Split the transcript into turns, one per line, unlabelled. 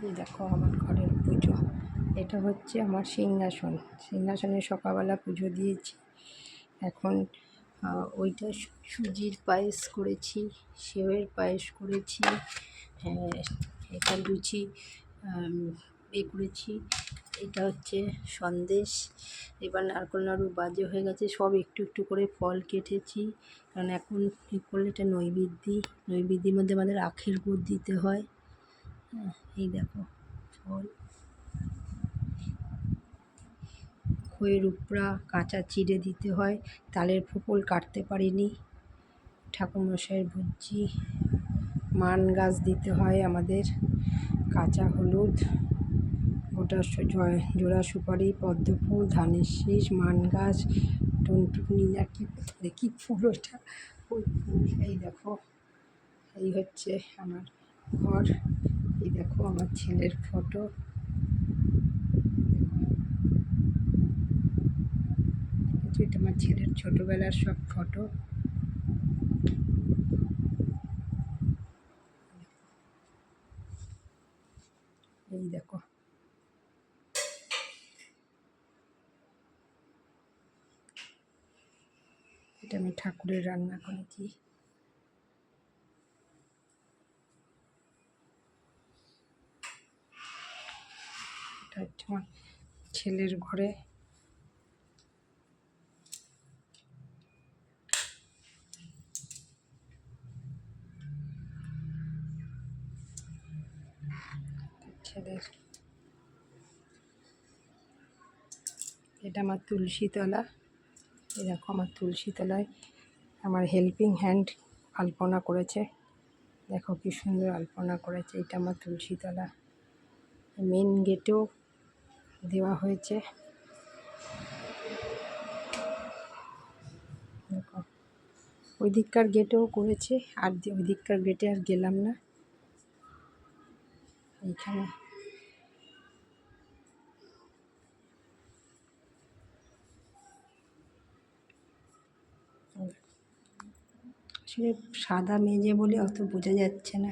এই দেখো আমার ঘরের পুজো। এটা হচ্ছে আমার সিংহাসন। সিংহাসনে সকালবেলা পুজো দিয়েছি। এখন ওইটা সুজির পায়েস করেছি, সেওয়ের পায়েস করেছি, এটা লুচি করেছি। এটা হচ্ছে সন্দেশ। এবার নারকেল নাড়ু বাজে হয়ে গেছে, সব একটু একটু করে ফল কেটেছি, কারণ এখন ঠিক করলে এটা নৈবেদ্যের মধ্যে আমাদের আখের গুড় দিতে হয়। এই দেখো ফল, খইয়ের উপরা কাঁচা চিড়ে দিতে হয়, তালের ফোঁপল কাটতে পারিনি, ঠাকুরমশাইয়ের ভুজি, মান গাছ দিতে হয় আমাদের, কাঁচা হলুদ, গোটা জোড়া সুপারি, পদ্মফুল, ধানের শীষ, মান গাছ, টুনটুনি না কি ফুল ওটা, ওই ফুল। এই দেখো, এই হচ্ছে আমার ঘর। এই দেখো আমার ছেলের ফটো, এটা আমার ছেলের ছোটোবেলার সব ফটো। এই দেখো, এটা আমি ঠাকুরের রান্না করেছি। এটা হচ্ছে আমার ছেলের ঘরে। ছেলের, এটা আমার তুলসী তলা। এই দেখো আমার তুলসী তলায় আমার হেল্পিং হ্যান্ড আলপনা করেছে। দেখো কি সুন্দর আলপনা করেছে। এটা আমার তুলসী তলা। মেন গেটেও দেওয়া হয়েছে। দেখো ওই দিককার গেটেও করেছে, আর ওই দিককার গেটে আর গেলাম না। এইখানে আসলে সাদা মেজে বলে অত বোঝা যাচ্ছে না।